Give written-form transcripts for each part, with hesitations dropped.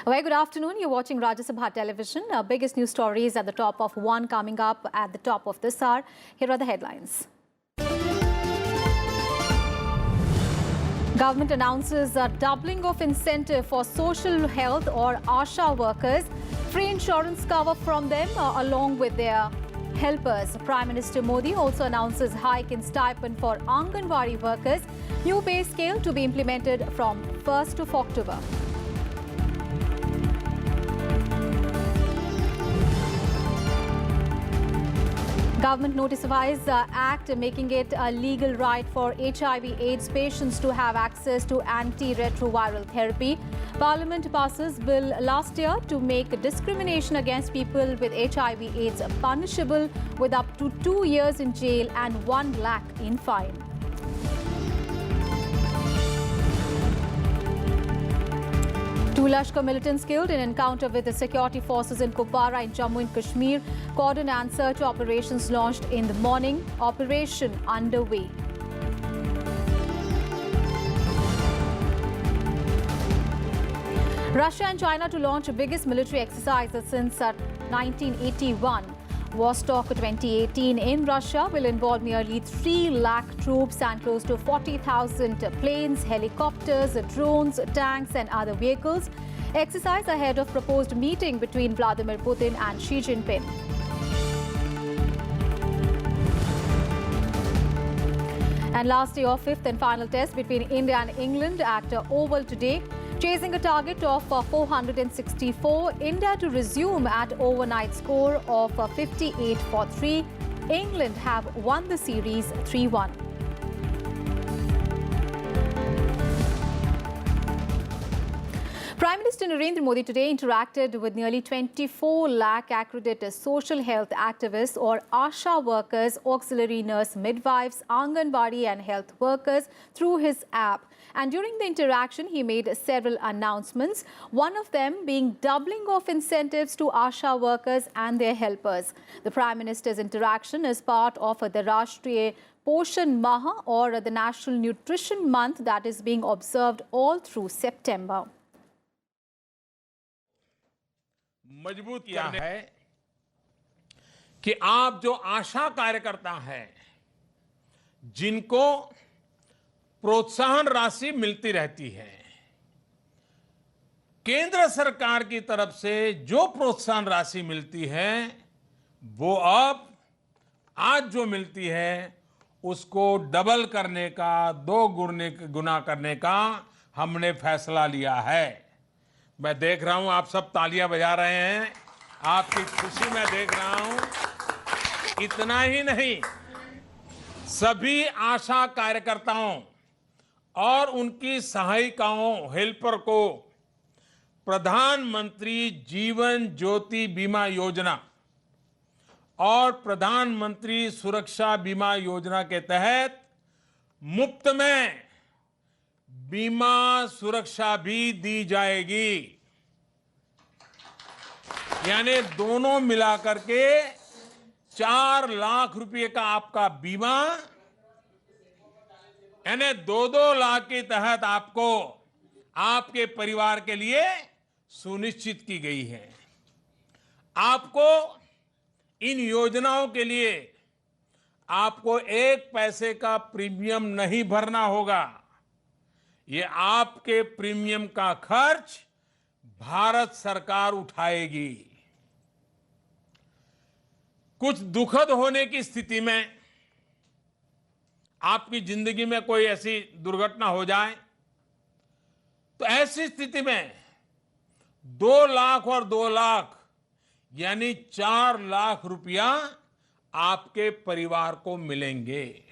A very good afternoon. You're watching Rajya Sabha Television. Our biggest news stories at the top of one coming up at the top of this hour. Here are the headlines. Government announces a doubling of incentive for social health or ASHA workers. Free insurance cover from them along with their helpers. Prime Minister Modi also announces hike in stipend for Anganwadi workers. New pay scale to be implemented from 1st of October. Government notifies Act making it a legal right for HIV/AIDS patients to have access to antiretroviral therapy. Parliament passes bill last year to make discrimination against people with HIV/AIDS punishable with up to 2 years in jail and 1 lakh in fine. Two Lashkar militants killed in encounter with the security forces in Kupwara in Jammu and Kashmir. Cordon and search operations launched in the morning. Operation underway. Russia and China to launch the biggest military exercise since 1981. Vostok 2018 in Russia will involve nearly 3 lakh troops and close to 40,000 planes, helicopters, drones, tanks and other vehicles. Exercise ahead of proposed meeting between Vladimir Putin and Xi Jinping. And last day of fifth and final test between India and England at Oval today. Chasing a target of 464, India to resume at overnight score of 58 for 3. England have won the series 3-1. Prime Minister Narendra Modi today interacted with nearly 24 lakh accredited social health activists or ASHA workers, auxiliary nurse midwives, Anganwadi and health workers through his app. And during the interaction, he made several announcements, one of them being doubling of incentives to ASHA workers and their helpers. The Prime Minister's interaction is part of the Rashtriya Poshan Maha or the National Nutrition Month that is being observed all through September. मजबूत किया है कि आप जो आशा कार्यकर्ता हैं जिनको प्रोत्साहन राशि मिलती रहती है, केंद्र सरकार की तरफ से जो प्रोत्साहन राशि मिलती है वो अब आज जो मिलती है उसको डबल करने का, 2 गुना करने का हमने फैसला लिया है। मैं देख रहा हूं आप सब तालियां बजा रहे हैं, आपकी खुशी मैं देख रहा हूं। इतना ही नहीं, सभी आशा कार्यकर्ताओं और उनकी सहायिकाओं, हेल्पर को प्रधानमंत्री जीवन ज्योति बीमा योजना और प्रधानमंत्री सुरक्षा बीमा योजना के तहत मुफ्त में बीमा सुरक्षा भी दी जाएगी। यानी दोनों मिलाकर के 4 लाख रुपए का आपका बीमा, यानी 2-2 लाख के तहत आपको आपके परिवार के लिए सुनिश्चित की गई है। आपको इन योजनाओं के लिए आपको 1 पैसे का प्रीमियम नहीं भरना होगा। ये आपके प्रीमियम का खर्च भारत सरकार उठाएगी। कुछ दुखद होने की स्थिति में आपकी जिंदगी में कोई ऐसी दुर्घटना हो जाए तो ऐसी स्थिति में 2 लाख और 2 लाख यानी 4 लाख रुपया आपके परिवार को मिलेंगे।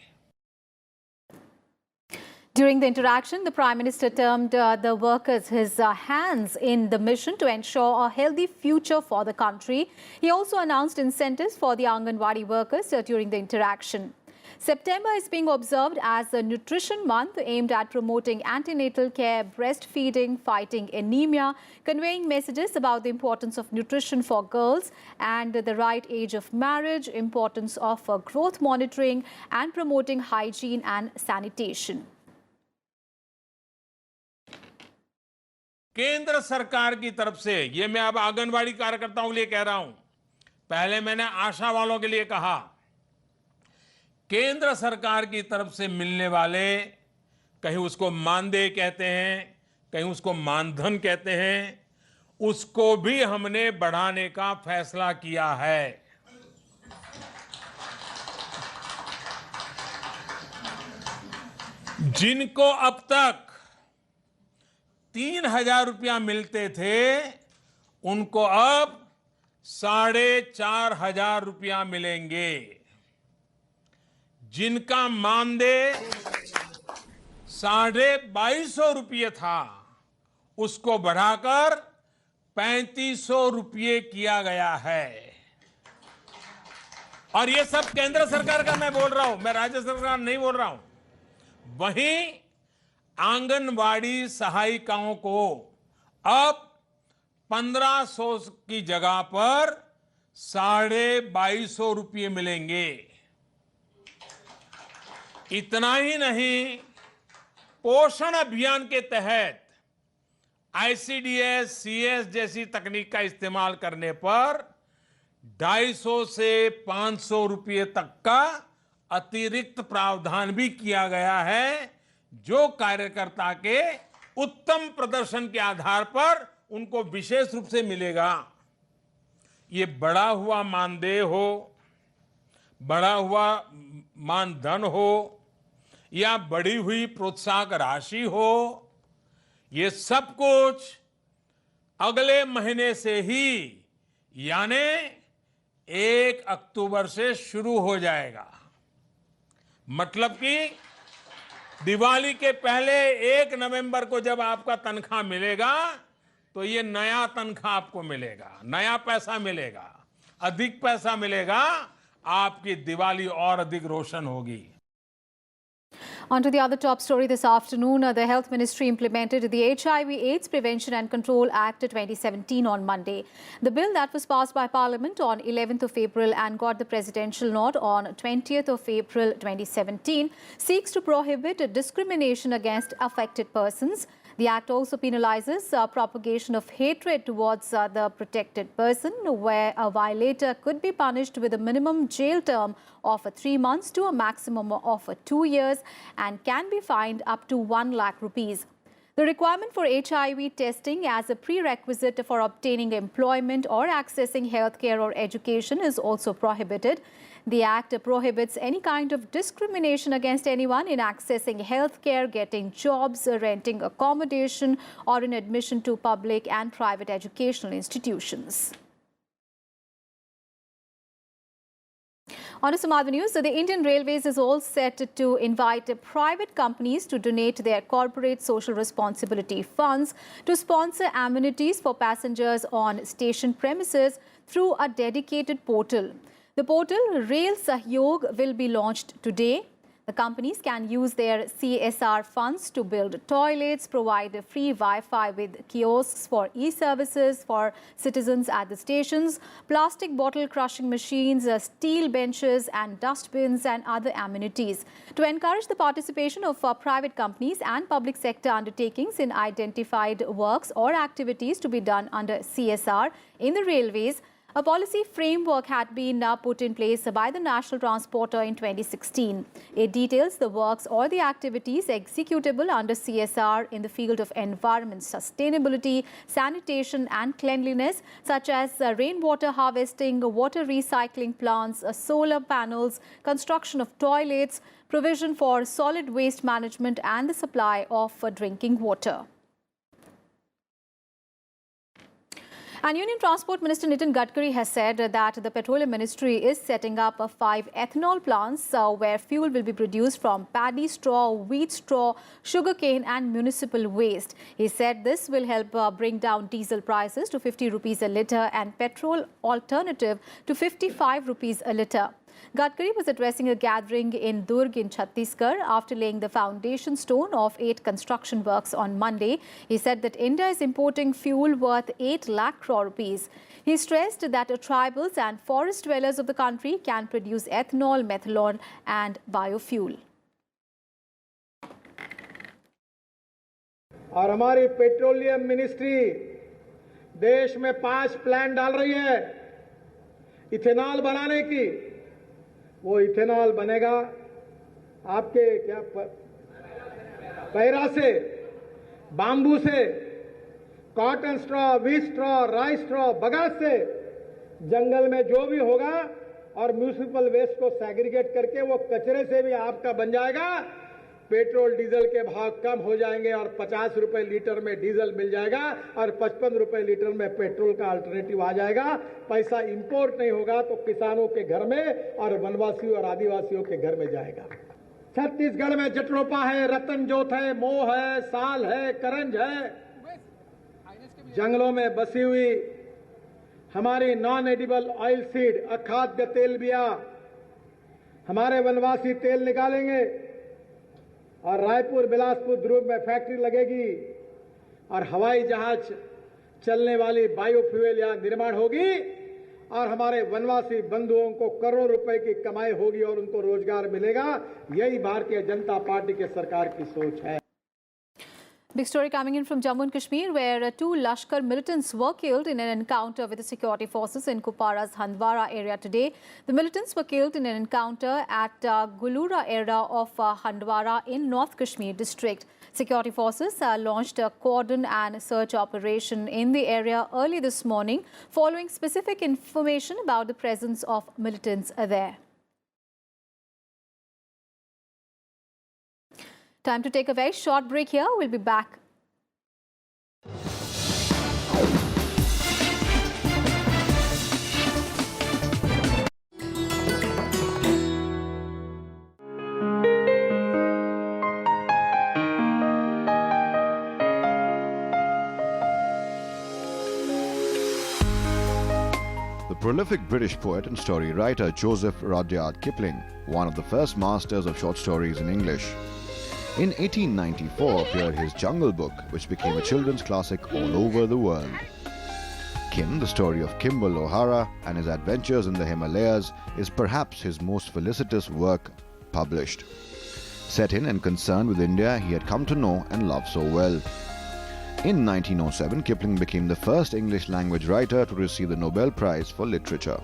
During the interaction, the Prime Minister termed the workers his hands in the mission to ensure a healthy future for the country. He also announced incentives for the Anganwadi workers during the interaction. September is being observed as a nutrition month aimed at promoting antenatal care, breastfeeding, fighting anemia, conveying messages about the importance of nutrition for girls and the right age of marriage, importance of growth monitoring and promoting hygiene and sanitation. केंद्र सरकार की तरफ से, ये मैं अब आंगनवाड़ी कार्यकर्ताओं के लिए कह रहा हूं, पहले मैंने आशा वालों के लिए कहा, केंद्र सरकार की तरफ से मिलने वाले, कहीं उसको मानदेय कहते हैं, कहीं उसको मानधन कहते हैं, उसको भी हमने बढ़ाने का फैसला किया है। जिनको अब तक 3,000 रुपया मिलते थे, उनको अब 4,500 रुपया मिलेंगे। जिनका मानदेय 2,250 रुपये था, उसको बढ़ाकर 3,500 रुपये किया गया है। और ये सब केंद्र सरकार का मैं बोल रहा हूं, मैं राज्य सरकार नहीं बोल रहा हूं। वहीं आंगनवाड़ी सहायिकाओं को अब 1,500 की जगह पर 2,250 रुपये मिलेंगे। इतना ही नहीं, पोषण अभियान के तहत आईसीडीएस, सीएस जैसी तकनीक का इस्तेमाल करने पर 250 से 500 रुपये तक का अतिरिक्त प्रावधान भी किया गया है, जो कार्यकर्ता के उत्तम प्रदर्शन के आधार पर उनको विशेष रूप से मिलेगा। ये बढ़ा हुआ मानदेय हो, बढ़ा हुआ मानधन हो, या बढ़ी हुई प्रोत्साहक राशि हो, ये सब कुछ अगले महीने से ही, यानी 1 अक्टूबर से शुरू हो जाएगा। मतलब कि दिवाली के पहले 1 नवंबर को जब आपका तनख्वाह मिलेगा, तो ये नया तनख्वाह आपको मिलेगा, नया पैसा मिलेगा, अधिक पैसा मिलेगा, आपकी दिवाली और अधिक रोशन होगी। On to the other top story this afternoon. The Health Ministry implemented the HIV/AIDS Prevention and Control Act 2017 on Monday. The bill that was passed by Parliament on 11th of April and got the presidential nod on 20th of April 2017 seeks to prohibit discrimination against affected persons. The Act also penalizes propagation of hatred towards the protected person, where a violator could be punished with a minimum jail term of 3 months to a maximum of 2 years and can be fined up to 1 lakh rupees. The requirement for HIV testing as a prerequisite for obtaining employment or accessing healthcare or education is also prohibited. The Act prohibits any kind of discrimination against anyone in accessing healthcare, getting jobs, renting accommodation, or in admission to public and private educational institutions. On to some other news. So the Indian Railways is all set to invite private companies to donate their corporate social responsibility funds to sponsor amenities for passengers on station premises through a dedicated portal. The portal Rail Sahyog will be launched today. The companies can use their CSR funds to build toilets, provide free Wi-Fi with kiosks for e-services for citizens at the stations, plastic bottle crushing machines, steel benches and dustbins and other amenities. To encourage the participation of private companies and public sector undertakings in identified works or activities to be done under CSR in the railways, a policy framework had been put in place by the National Transporter in 2016. It details the works or the activities executable under CSR in the field of environment sustainability, sanitation and cleanliness, such as rainwater harvesting, water recycling plants, solar panels, construction of toilets, provision for solid waste management and the supply of drinking water. And Union Transport Minister Nitin Gadkari has said that the Petroleum Ministry is setting up 5 ethanol plants where fuel will be produced from paddy straw, wheat straw, sugarcane and municipal waste. He said this will help bring down diesel prices to 50 rupees a litre and petrol alternative to 55 rupees a litre. Gadkari was addressing a gathering in Durg in Chhattisgarh after laying the foundation stone of 8 construction works on Monday. He said that India is importing fuel worth 8 lakh crore rupees. He stressed that tribals and forest dwellers of the country can produce ethanol, methanol and biofuel. और हमारी petroleum ministry देश में 5 plan डाल रही है ethanol बनाने की। वो इथेनॉल बनेगा आपके क्या पैरा से, बाम्बू से, cotton straw, wheat straw, rice straw, bagasse से, जंगल में जो भी होगा, और म्यूनिसिपल वेस्ट को सेग्रीगेट करके वो कचरे से भी आपका बन जाएगा। पेट्रोल डीजल के भाव कम हो जाएंगे और 50 रुपए लीटर में डीजल मिल जाएगा और 55 रुपए लीटर में पेट्रोल का अल्टरनेटिव आ जाएगा। पैसा इंपोर्ट नहीं होगा तो किसानों के घर में और वनवासियों और आदिवासियों के घर में जाएगा। छत्तीसगढ़ में जटरोपा है, रतन जोत है, मोह है, साल है, करंज है। जंगलों में बसी हुई हमारी नॉन एडिबल ऑयल सीड, अखाद्य तेलबिया, हमारे वनवासी तेल निकालेंगे और रायपुर, बिलासपुर, ध्रुव में फैक्ट्री लगेगी और हवाई जहाज चलने वाली बायोफ्यूल यहां निर्माण होगी और हमारे वनवासी बंधुओं को करोड़ों रुपए की कमाई होगी और उनको रोजगार मिलेगा। यही भारतीय जनता पार्टी के सरकार की सोच है। Big story coming in from Jammu and Kashmir, where 2 Lashkar militants were killed in an encounter with the security forces in Kupwara's Handwara area today. The militants were killed in an encounter at Gulura area of Handwara in North Kashmir district. Security forces launched a cordon and search operation in the area early this morning, following specific information about the presence of militants there. Time to take a very short break here. We'll be back. The prolific British poet and story writer Joseph Rudyard Kipling, one of the first masters of short stories in English. In 1894 appeared his Jungle Book, which became a children's classic all over the world. Kim, the story of Kimball O'Hara and his adventures in the Himalayas, is perhaps his most felicitous work published. Set in and concerned with India he had come to know and love so well. In 1907, Kipling became the first English language writer to receive the Nobel Prize for Literature.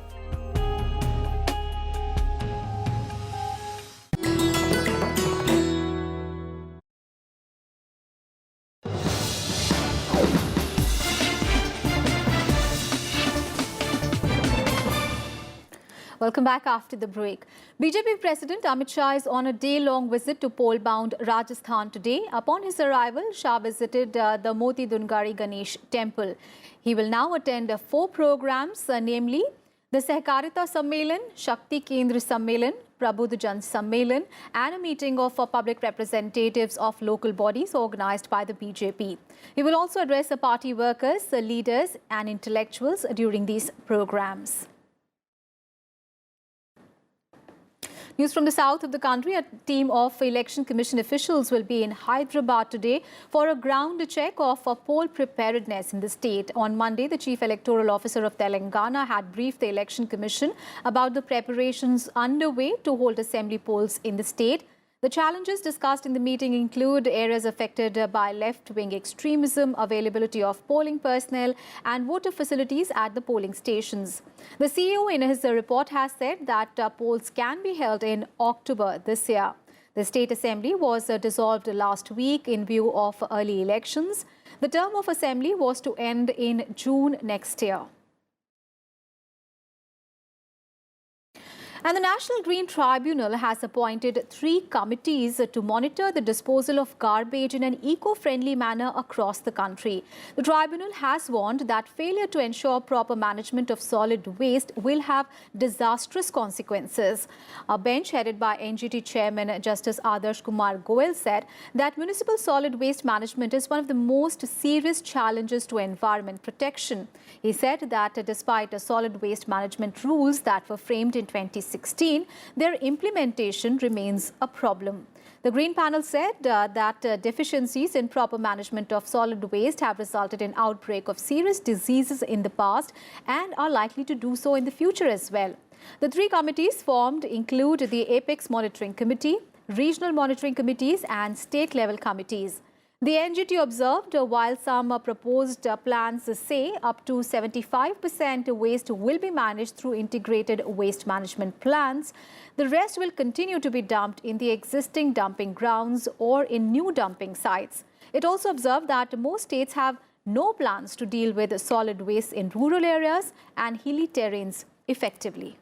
Welcome back after the break. BJP President Amit Shah is on a day-long visit to pole-bound Rajasthan today. Upon his arrival, Shah visited the Moti Dungari Ganesh temple. He will now attend 4 programs, namely the Sehkarita Sammelan, Shakti Kendra Sammelan, Prabudh Jan Sammelan, and a meeting of public representatives of local bodies organized by the BJP. He will also address the party workers, leaders, and intellectuals during these programs. News from the south of the country, a team of Election Commission officials will be in Hyderabad today for a ground check of poll preparedness in the state. On Monday, the Chief Electoral Officer of Telangana had briefed the Election Commission about the preparations underway to hold assembly polls in the state. The challenges discussed in the meeting include areas affected by left-wing extremism, availability of polling personnel, and voter facilities at the polling stations. The CEO in his report has said that polls can be held in October this year. The State Assembly was dissolved last week in view of early elections. The term of Assembly was to end in June next year. And the National Green Tribunal has appointed 3 committees to monitor the disposal of garbage in an eco-friendly manner across the country. The tribunal has warned that failure to ensure proper management of solid waste will have disastrous consequences. A bench headed by NGT Chairman Justice Adarsh Kumar Goel said that municipal solid waste management is one of the most serious challenges to environment protection. He said that despite solid waste management rules that were framed in 2016, their implementation remains a problem. The Green Panel said that deficiencies in proper management of solid waste have resulted in outbreak of serious diseases in the past and are likely to do so in the future as well. The 3 committees formed include the Apex Monitoring Committee, Regional Monitoring Committees and State-level committees. The NGT observed while some proposed plans say up to 75% waste will be managed through integrated waste management plans, the rest will continue to be dumped in the existing dumping grounds or in new dumping sites. It also observed that most states have no plans to deal with solid waste in rural areas and hilly terrains effectively.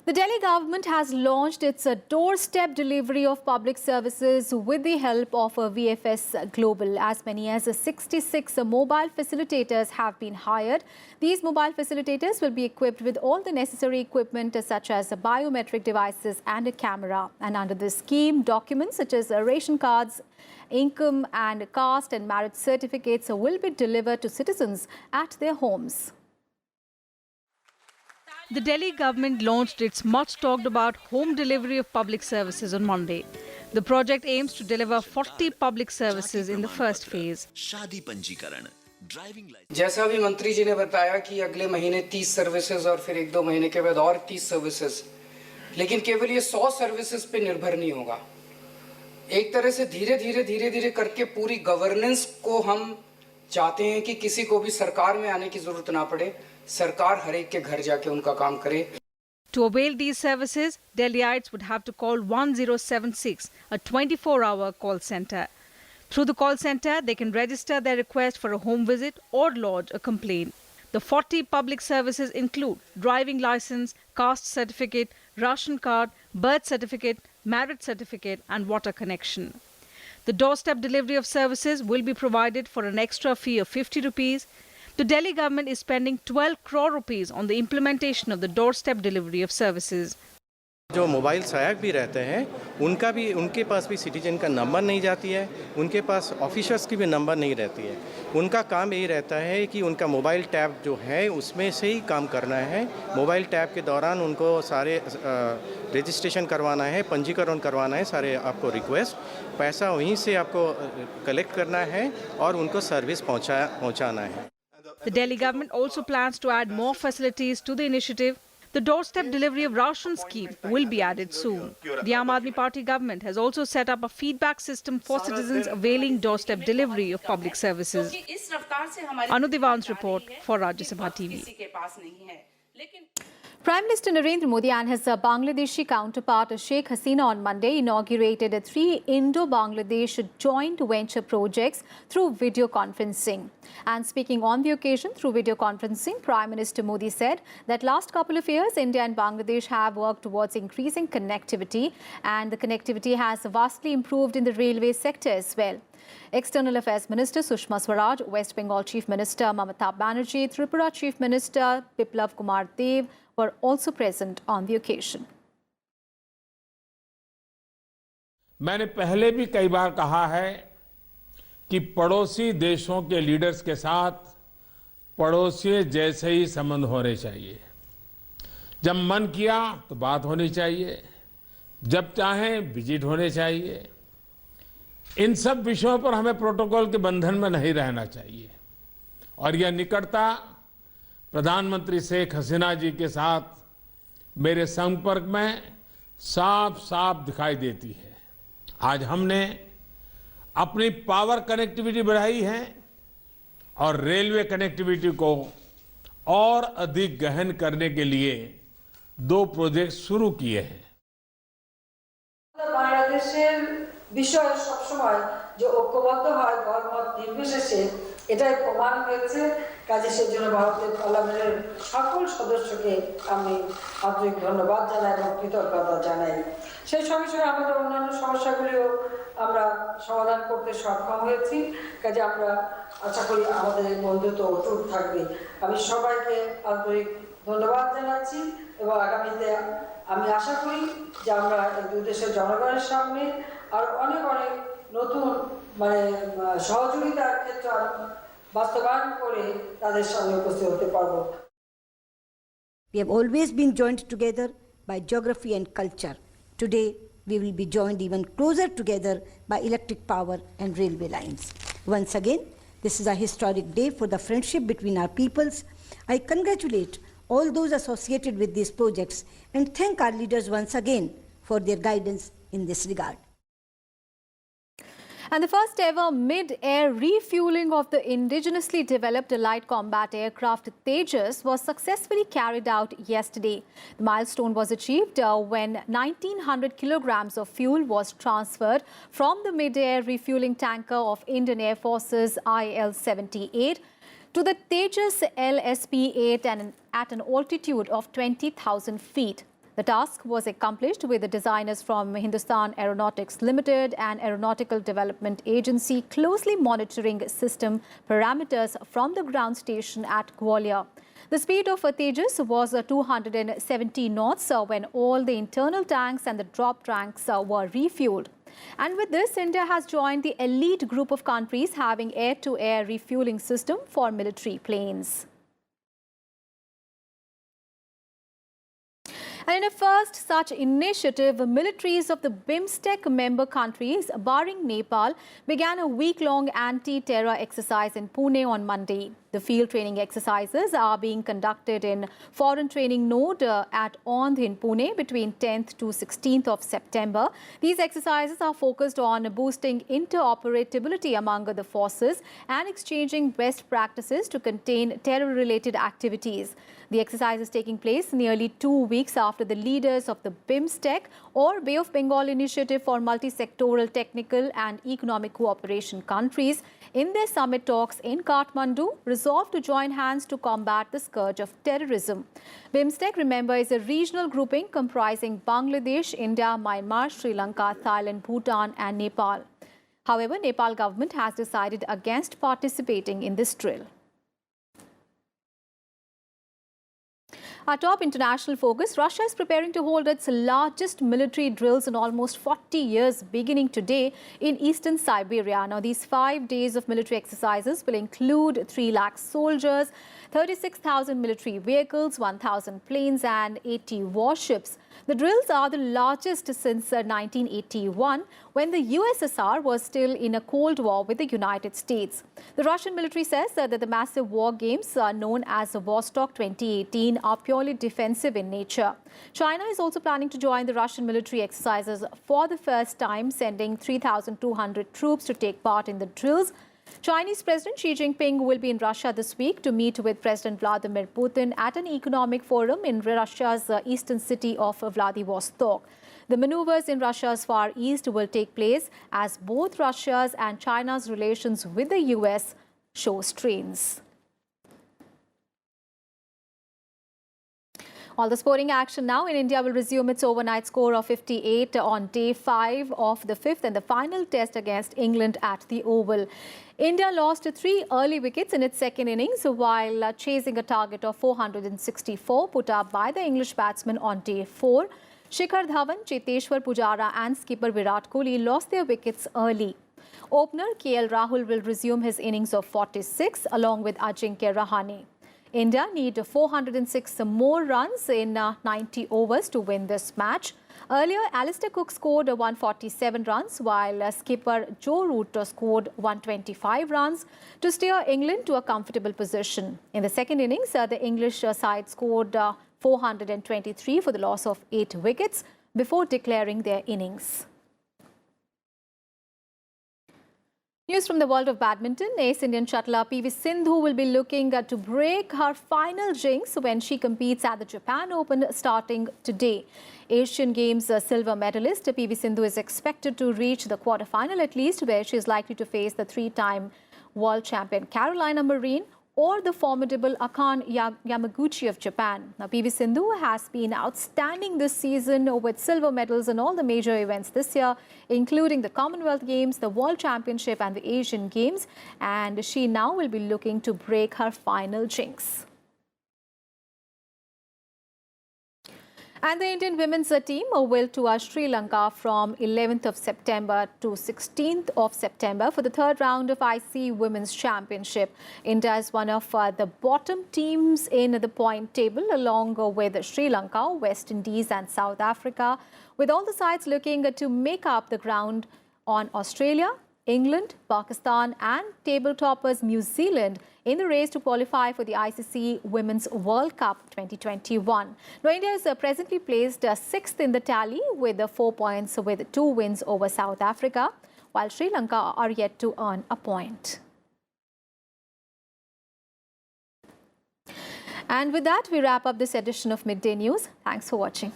The Delhi government has launched its doorstep delivery of public services with the help of VFS Global. As many as 66 mobile facilitators have been hired. These mobile facilitators will be equipped with all the necessary equipment such as biometric devices and a camera. And under this scheme, documents such as ration cards, income and caste and marriage certificates will be delivered to citizens at their homes. The Delhi government launched its much-talked-about home delivery of public services on Monday. The project aims to deliver 40 public services in the first phase. जैसा भी मंत्री जी ने बताया कि अगले महीने 30 services और फिर 1-2 महीने के बाद और 30 सर्विसेज, लेकिन केवल ये 100 सर्विसेज पे निर्भर नहीं होगा। एक तरह से धीरे धीरे करके पूरी गवर्नेंस को हम चाहते हैं कि किसी को भी सरकार में आने की जरूरत ना पड़े, सरकार हर एक के घर जाके उनका काम करे। To avail these services, Delhiites would have to call 1076, a 24-hour call center. Through the call center, they can register their request for a home visit or lodge a complaint. The 40 public services include driving license, caste certificate, ration card, birth certificate, marriage certificate and water connection. The doorstep delivery of services will be provided for an extra fee of 50 rupees. The Delhi government is spending 12 crore rupees on the implementation of the doorstep delivery of services. जो mobile सहायक भी रहते हैं उनके पास भी citizen का number नहीं जाती है, उनके पास ऑफिसर्स की भी नंबर नहीं रहती है। उनका काम यही रहता है कि उनका मोबाइल टैब जो है उसमें से ही काम करना है। मोबाइल टैब के दौरान उनको सारे रजिस्ट्रेशन करवाना है, पंजीकरण करवाना है, सारे आपको रिक्वेस्ट, पैसा वहीं से आपको कलेक्ट करना है और उनको सर्विस पहुंचाना है। The Delhi government also plans to add more facilities to the initiative. The doorstep delivery of ration scheme will be added soon. The Aam Aadmi Party government has also set up a feedback system for citizens availing doorstep delivery of public services. Anu Diwan's report for Rajya Sabha TV. Prime Minister Narendra Modi and his Bangladeshi counterpart Sheikh Hasina on Monday inaugurated 3 Indo-Bangladesh joint venture projects through video conferencing. And speaking on the occasion through video conferencing, Prime Minister Modi said that last couple of years, India and Bangladesh have worked towards increasing connectivity, and the connectivity has vastly improved in the railway sector as well. External Affairs Minister Sushma Swaraj, West Bengal Chief Minister Mamata Banerjee, Tripura Chief Minister Biplav Kumar Dev were also present on the occasion. मैंने पहले भी कई बार कहा है कि पड़ोसी देशों के लीडर्स के साथ पड़ोसी जैसे ही संबंध होने चाहिए। जब मन किया तो बात होनी चाहिए, जब चाहे विजिट होने चाहिए। इन सब विषयों पर हमें प्रोटोकॉल के बंधन में नहीं रहना चाहिए और यह निकटता प्रधानमंत्री शेख हसीना जी के साथ मेरे संपर्क में साफ साफ दिखाई देती है। आज हमने अपनी पावर कनेक्टिविटी बढ़ाई है और रेलवे कनेक्टिविटी को और अधिक गहन करने के लिए 2 प्रोजेक्ट शुरू किए हैं। বিষয় সব সময় যে ঐক্যবদ্ধ হয় দলমত নির্বিশেষে এটাই প্রমাণ হয়েছে। কাজে সেজন্য ভারতের পার্লামেন্টের সকল সদস্যকে আমি আন্তরিক ধন্যবাদ জানাই এবং কৃতজ্ঞতা জানাই। সেই সঙ্গে সঙ্গে আমাদের অন্যান্য সমস্যাগুলিও আমরা সমাধান করতে সক্ষম হয়েছি। কাজে আমরা আশা করি আমাদের এই বন্ধুত্ব অটুট থাকবে। আমি সবাইকে আন্তরিক ধন্যবাদ জানাচ্ছি এবং আগামীতে আমি আশা করি যে আমরা এই দুই দেশের জনগণের সামনে আর অনেক অনেক নতুন সহযোগিতার ক্ষেত্র বাস্তবায়ন করে তাদের সামনে উপস্থিত হতে পারব। We have always been joined together by geography and culture. Today we will be joined even closer together by electric power and railway lines. Once again, this is a historic day for the friendship between our peoples. I congratulate all those associated with these projects and thank our leaders once again for their guidance in this regard. And the first ever mid-air refueling of the indigenously developed light combat aircraft Tejas was successfully carried out yesterday. The milestone was achieved when 1,900 kilograms of fuel was transferred from the mid-air refueling tanker of Indian Air Force's IL-78 to the Tejas LSP-8 and at an altitude of 20,000 feet. The task was accomplished with the designers from Hindustan Aeronautics Limited and Aeronautical Development Agency closely monitoring system parameters from the ground station at Gwalior. The speed of Tejas was 270 knots when all the internal tanks and the drop tanks were refueled. And with this, India has joined the elite group of countries having air-to-air refueling system for military planes. And in a first such initiative, militaries of the BIMSTEC member countries, barring Nepal, began a week-long anti-terror exercise in Pune on Monday. The field training exercises are being conducted in Foreign Training Node at Ondh in Pune between 10th to 16th of September. These exercises are focused on boosting interoperability among the forces and exchanging best practices to contain terror-related activities. The exercise is taking place nearly 2 weeks after the leaders of the BIMSTEC or Bay of Bengal Initiative for Multi-Sectoral Technical and Economic Cooperation countries in their summit talks in Kathmandu resolved to join hands to combat the scourge of terrorism. BIMSTEC, remember, is a regional grouping comprising Bangladesh, India, Myanmar, Sri Lanka, Thailand, Bhutan and Nepal. However, Nepal government has decided against participating in this drill. Our top international focus, Russia is preparing to hold its largest military drills in almost 40 years beginning today in eastern Siberia. Now, these 5 days of military exercises will include 3 lakh soldiers, 36,000 military vehicles, 1,000 planes and 80 warships. The drills are the largest since 1981, when the USSR was still in a Cold War with the United States. The Russian military says that the massive war games known as Vostok 2018 are purely defensive in nature. China is also planning to join the Russian military exercises for the first time, sending 3,200 troops to take part in the drills. Chinese President Xi Jinping will be in Russia this week to meet with President Vladimir Putin at an economic forum in Russia's eastern city of Vladivostok. The maneuvers in Russia's Far East will take place as both Russia's and China's relations with the US show strains. All the sporting action now in India will resume its overnight score of 58 on day 5 of the 5th and the final test against England at the Oval. India lost 3 early wickets in its second innings while chasing a target of 464 put up by the English batsmen on day 4. Shikhar Dhawan, Cheteshwar Pujara and skipper Virat Kohli lost their wickets early. Opener KL Rahul will resume his innings of 46 along with Ajinkya Rahane. India need 406 more runs in 90 overs to win this match. Earlier, Alistair Cook scored 147 runs, while skipper Joe Root scored 125 runs to steer England to a comfortable position. In the second innings, the English side scored 423 for the loss of 8 wickets before declaring their innings. News from the world of badminton. Ace Indian shuttler PV Sindhu will be looking to break her final jinx when she competes at the Japan Open starting today. Asian Games silver medalist PV Sindhu is expected to reach the quarterfinal at least, where she is likely to face the 3-time world champion Carolina Marin or the formidable Akane Yamaguchi of Japan. Now, PV Sindhu has been outstanding this season with silver medals in all the major events this year, including the Commonwealth Games, the World Championship and the Asian Games. And she now will be looking to break her final jinx. And the Indian women's team will tour Sri Lanka from 11th of September to 16th of September for the 3rd round of IC Women's Championship. India is one of the bottom teams in the point table, along with Sri Lanka, West Indies and South Africa, with all the sides looking to make up the ground on Australia, England, Pakistan and table toppers New Zealand in the race to qualify for the ICC Women's World Cup 2021. Now, India is presently placed 6th in the tally with 4 points with 2 wins over South Africa, while Sri Lanka are yet to earn a point. And with that, we wrap up this edition of Midday News. Thanks for watching.